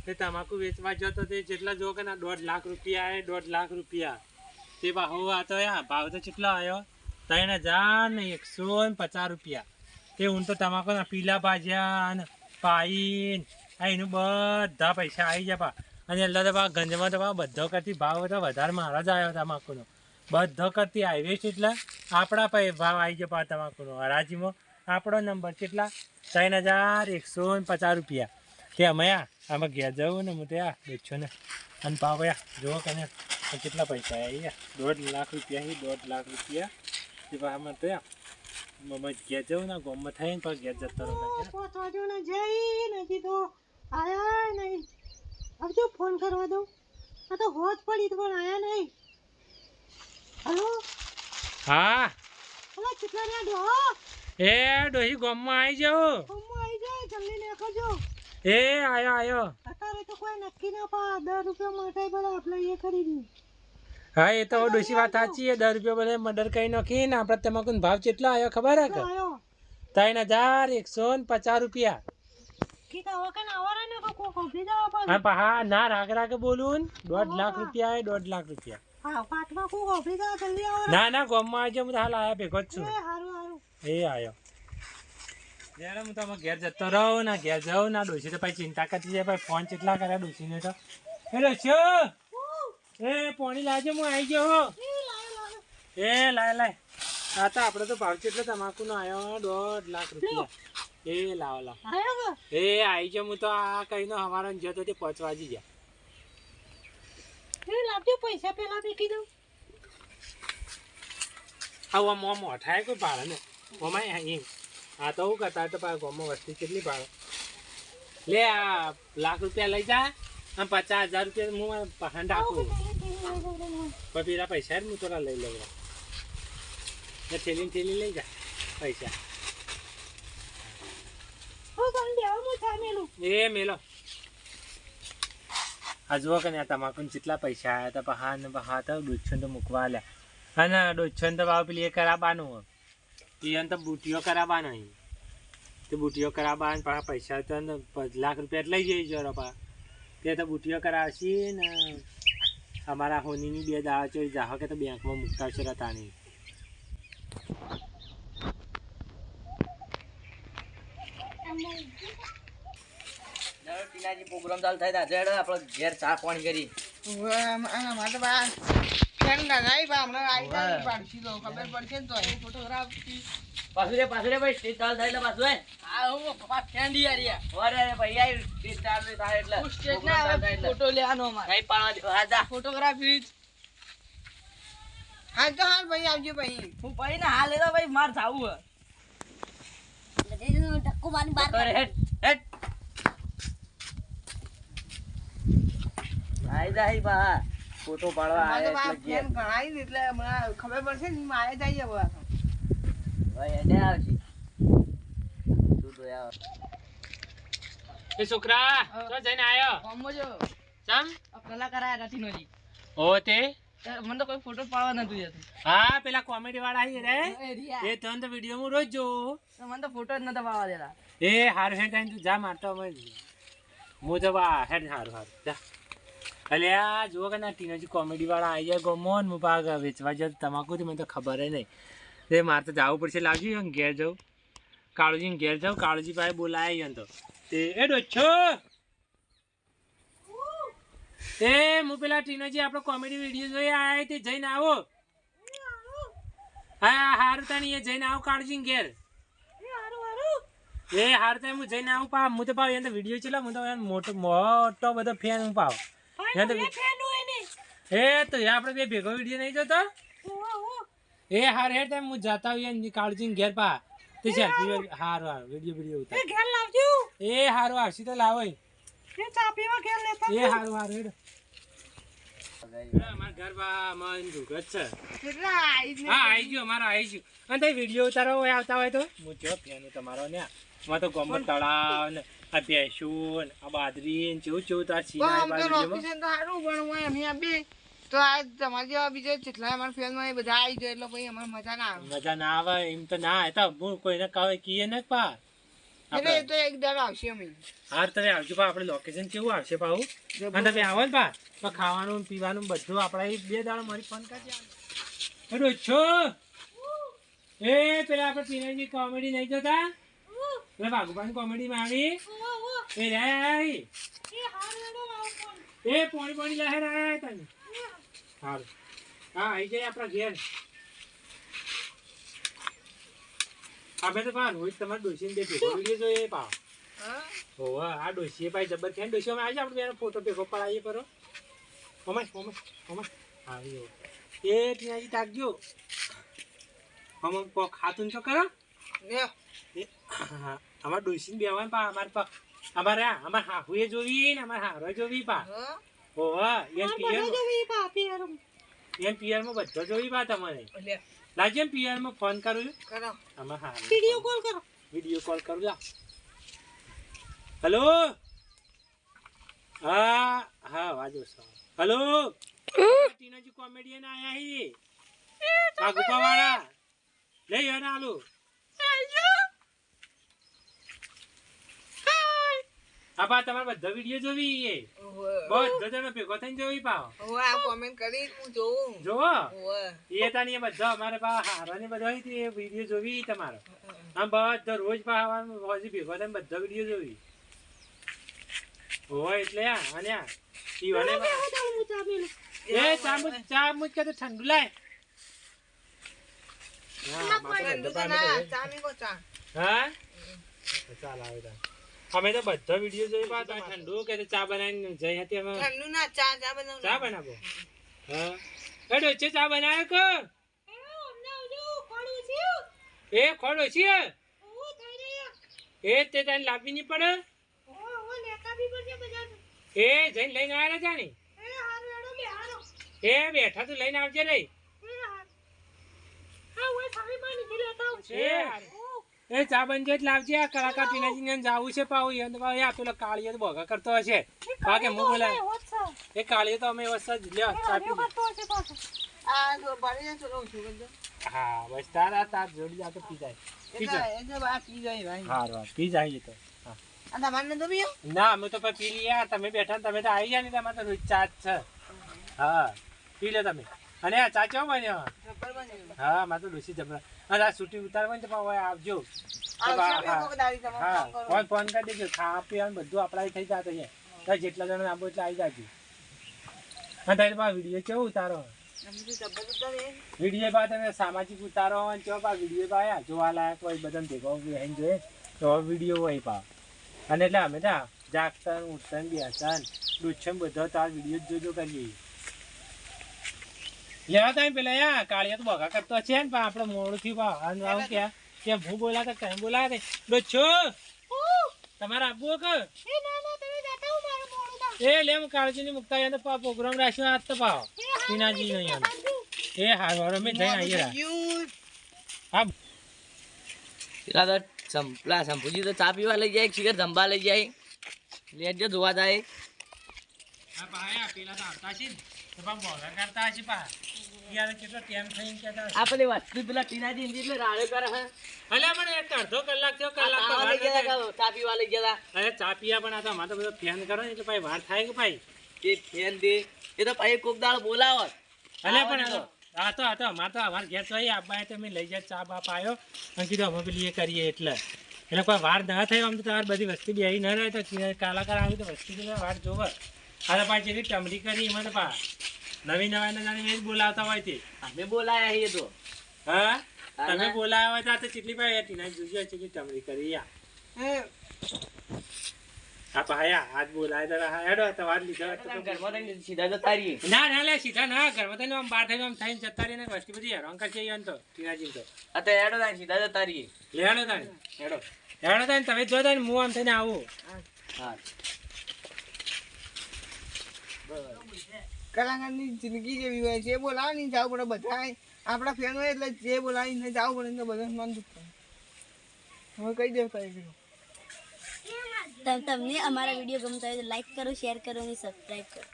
તે તમાકુ વેચવા જતો તે જેટલા જો કે ના 1.5 લાખ રૂપિયા એ 1.5 લાખ રૂપિયા તે ભાવ આ તો ભાવ તો કેટલો આવ્યો 3,150 રૂપિયા તે હું તો તમાકુ ના પીલા ભાજ્યા ને પાઈન એનું બધા પૈસા આવી જાય અને એટલે તો ગંજમાં તો બધો કરતી ભાવ તો વધારે મારા જ આવ્યો તમાકુનો બધો કરતી હાઈવેસ્ટ એટલે આપણા ભાવ આવી ગયો તમાકુનો હરાજીમાં આપણો નંબર કેટલા 3,150 રૂપિયા તે અમે આમાં ઘેર જવું ને હું ત્યાં બેઠો ને અને પાવ જુઓ કે ને કેટલા પૈસા આવ્યા 1.5 લાખ રૂપિયા 1.5 લાખ રૂપિયા તે આમાં તો ઘેર જવું ને ગોમમાં થાય ને પણ ઘેર જતો રહો ફોન કરવા દઉં આ તો હોજ પડી તો પણ આયા નહીં હલો હા હલો કેટલા ને ડો એ ડોહી ગોમમાં આવી જાઓ જલ્દી નીકળજો એ આયો અત્યારે તો કોઈ નક્કી ના પા 10 રૂપિયા માટે બરાબર આપણે એ ખરીદી હા એ તો ડોશી વાત સાચી છે 10 રૂપિયા બધે મર્ડર કરી નાખી ને આપણે તમાકુ ભાવ કેટલો આવ્યો ખબર હે કે 3,150 રૂપિયા હા ના રાગ બોલું 1.5 લાખ રૂપિયા 1.5 લાખ રૂપિયા ના ગોમમાં આવજો હું હાલ આયા ભેગો જ છું એ આવ્યો હું તો ઘેર જતો રહું ને ઘેર જાઉં ના ડોશી તો પછી ચિંતા કરતી જાય ભાઈ ફોન કેટલા કર્યા ડોશીને તો એ ડોશી એ પાણી લાવજો હું આવી ગયો એ લાય આ તો આપણે તો ભાવ કેટલો તમાકુનો આવ્યો 1.5 લાખ રૂપિયા એ લાવ એ આવી ગયો હું તો આ કહીનો અમારો જતો તે 5 વાગી ગયા પૈસા પેલા દેખી દઉં આવા મોઠાય કોઈ ભાડે ને ઓમાય આ તો હું કરતા તો ગોમાં વસ્તી કેટલી ભાડે લે આ લાખ રૂપિયા લઈ જા આમ 50,000 રૂપિયા હું પહાણ રાખું પણ પેલા પૈસા હું થોડા લઈ લઉં થેલી લઈ જા પૈસા એ મેલો આ જુઓ કે આ તમાકુ જેટલા પૈસા આવ્યા હતા હા તો ડોછન તો મૂકવા લ્યા અને ડોછન તો ભાવ પેલી એ કરાવવાનું એને તો બુટીઓ કરાવવાનો તે બુટીઓ કરાવવા પાછા પૈસા તો 5 લાખ રૂપિયા લઈ જઈ જો પા તે તો બુટીઓ કરાવશી ને અમારા હોનીની 2 દાડા ચોરી જાહો કે તો બેંકમાં મૂકતા છે રતાની પ્રોગ્રામ ચાલુ થાય આપણે ઘેર ચા પાણી કરી પાછું રે ભાઈ સ્ટેજ ચાલુ થાય એટલે પાછું ફોટો લેવાનો ફોટોગ્રાફી હા તો હાલ ભાઈ આવજો ભાઈ હું ભાઈ ને હાલ લેતો ભાઈ માર જાવું ફોટો પાડવા એટલે ખબર પડશે ને મારે જઈએ એ છોકરા તો જઈને આયો ચમ કલાકાર આયા નથી નોજી ઓ તે મને તો કોઈ ફોટો પાડવા નતું જતું હા પેલા કોમેડી વાળા આવી રે એ તને તો વિડીયો માં રોજ જો મને તો ફોટો જ નતા પાડવા દેતા એ હારું હેડ તું જા મારતો અમે હું તો હેડ હારું જા અલ્યા જુઓ કે ના ટીનોજી કોમેડી વાળા આવી જાય ગમોન હું પાક વેચવા જાય તમાકુ મને તો ખબર નહીં તે મારે તો જવું પડશે લાગ્યું ઘેર જાઉં કાળુજીને ઘેર જાઉં કાળુજી પાસે બોલાય તો તે એ ડોછો એ હું પેલા ટીનોજી આપણો કોમેડી વિડીયો જોઈ આવ્યા તે જઈને આવો હા હારું તાણી એ જઈને આવો કાળુજીને ઘેર એ હારું તો હું જઈને આવું પાવ હું તો પાવ એને વિડીયો ચલા હું તો મોટો બધો ફેન હું પાવ એ તો આપણે બે ભેગો વિડીયો નહીં જોતો એ હાર હેડ ટાઈમ હું જતા હોઈએ કાળજીને ઘેર પા તે સેલ્ફી હારું વિડીયો ઉતાર એ હારું આવશે તો લાવો એ હારું હેડ અમારા ઘર માં દુઃખ જ છે હા આવી ગયો અમારો આવી ગયો અને તે વિડીયો ઉતારો આવતા હોય તો હું જો ફેન તમારો ને માં તો ગમત તળાવ ને આ ભેંસું આ બાદરી ને ચેવું તાર તો આ તમારા જેવા બીજા જેટલા અમારા ફેનમાં એ બધા આવી જાય એટલે પછી અમારે મજા ના આવે એમ તો ના તો હું કોઈને કહે કીએ ને પા હા તમે આવજો પા, આપણે લોકેશન કેવું આવશે પાછું, અને તમે આવો ને પા તો ખાવાનું ને પીવાનું બધું આપણે અહીં 2 દાડા મારી ફોન કરજે. અરે છો એ પેલા આપણે પિનાજી કોમેડી નહીં જોતા, પેલા વાઘુબાની કોમેડીમાં આવી એ રે એ પાણી લહેર આયા તને. સારું હા આવી જાય આપણા ઘેર. અમે તો પા રોજ તમારે ડોસીને બે ભેગો વિડીયો જોઈએ પા. હોવે આ ડોસીએ ભાઈ જબર થયા ડોસી અમે આવી આપણે બેનો ફોટો ભેગો પડાવીએ કરો. આવી એ પિનાજી તાકજો ખાતું તો કરો. અમારે ડોસીને બેવાનું પા, અમારે પા અમારે હાહુએ જોવી ને અમારે હારો જોવી પા. હોવે એમ પિયરમાં બધો જોવી પા તમારે. લાજે એમ પિયરમાં ફોન કરું અમારે હા વિડીયો કોલ કરું લા. હેલો હા હા વાજો હેલો ટીનાજી કોમેડિયન આયા હી આગુપા વાળા લઈ હેને આલુ હા બા તમારે બધા વિડીયો જોવી એ બધો જણો ભેગો થઈને જોવી પાવ જોવો એ તાની બધા અમારે પા હારા ને બધા એ વિડીયો જોવી તમારો. આમ બધો રોજ પાવાનું રોજ ભેગો થઈને બધા વિડીયો જોવી હોય એટલે અને ઈવાને એ ચા મુજ કે ઠંડુ લાય. હા ચાલ આવે તા અમે તો બધા વિડીયો જોઈ પા ઠંડુ કે ચા બનાવીને જઈ હતી અમે ચા બનાવો. હા એ ડોચે ચા બનાવ્યો કે એ ખોડો છે એ તે તને લાવવી નહીં પડે એ જઈને લઈને આવ્યા જાણી એ બેઠા તું લઈને આવજે રે. એ ચા બન જાય લાવજે. આ કલાકાર ટીનાજી ને જાવું છે પાવ એ પેલો કાળીઓ તો ભોગા કરતો હશે બાકી હું બોલાય એ કાળીઓ તો અમે વસ્તા જ લ્યો ચા પી. હા બસ તાર જોડી જા તો પી જાય પી જાય તો. ના અમે તો પી લઈએ તમે બેઠા તમે તો આવી જાય ને તમારે તો રોજ ચા જ છે. હા પી લો તમે. અને આ ચા કેવો બન્યો? હા મારે તો ડોસી જમરા અને આ છૂટી ઉતારવાની તો પાવ આવજો. હા ફોન કરી દેજો. ખાવા પીવાનું બધું આપણા થઈ જતો છે જેટલા જણા આવો એટલે આવી જાજો. અને તારે પા વિડીયો કેવો ઉતારો વિડીયો પા તમે સામાજિક ઉતારો અને કેવો પા વિડીયો પા જોવાલાયક હોય બધા ભેગો જોઈએ તો વિડીયો હોય પા. અને એટલે અમે ત્યાં જાગતા ઉઠતા બેસતા ડૂછન બધો તાર વિડીયો જોજો કરીએ. લેવા તમે પેલા યા કાળિયા તો બગા કરતો છે ને આપણે મોડું થયું આવું ક્યાં કેમ હું બોલાતા કઈ બોલાતા ડોછો તમારે આપવું કે એ લે હું કાળજી ની મુકતા યાર પા પ્રોગ્રામ રાખ્યો આજ તો પાવ ટીનાજી નો યાર એ હાર અમે જઈને આવીએ હા પેલા તો શંભુજી તો ચા પીવા લઈ જાય શિખર જમવા લઈ જાય લેજો જોવા જાય. હા પાયા પેલા તો આવતા છે ને તો પા બોગા કરતા છે પા યાર કેટલો ટાઈમ થઈને કેતા આ પેલી વસ્તુ પેલા ટીનાજી એટલે રાડે કરે હે અલે મને એક અડધો કલાક થયો કલાક તો વાર ચા પીવા લઈ જતા. અરે ચા પીયા પણ આ તો મારે તો બધો ફેન કરો ને એટલે ભાઈ વાર થાય કે ભાઈ એ ફેન દે એ તો ભાઈ કોક દાળ બોલાવત. અલે પણ આ તો અમારે તો અમારે ઘેર તો આપવા તમે લઈ જાય ચા બાપ આવ્યો અને કીધું અમે પેલી એ કરીએ એટલે કોઈ વાર ના થયો આમ તો તમારે બધી વસ્તી બેહી ન રહે તો કલાકાર આવી તો વસ્તી વાર જોવે. આ તો પાછી જેટલી ટમડી કરી એમાં તો પા નવી જાણી એ જ બોલાવતા હોય તે અમે બોલાયા છીએ તો હા તમે બોલાવ્યા હોય તો ચીટલી ભાઈ ટીના જોજો ચીટલી ટમડી કરી યા હા પાયા આજ બોલાય તો હેડો તમારે લીધા ઘરમાં સીધા જતા રહીએ. ના લે સીધા ના ઘરમાં થઈને આમ બહાર થઈને આમ થઈને જતા રહીને વસ્તી બધી હેરાન કરશે તો ટીનાજી તો હેડો તારી સીધા જતા રહીએ. લેવાનો તાને હેડો તાને તમે જો તાને હું આમ થઈને આવું. હા કલાકારની જિંદગી જેવી હોય જે બોલાવે જવું પડે બધા આપણા ફેન હોય એટલે જે બોલાવીને જવું પડે તો બધા મન દુઃખ હવે કઈ દેવતા તમને અમારા વિડીયો ગમતા હોય તો લાઈક કરો, શેર કરો અને સબસ્ક્રાઈબ કરો.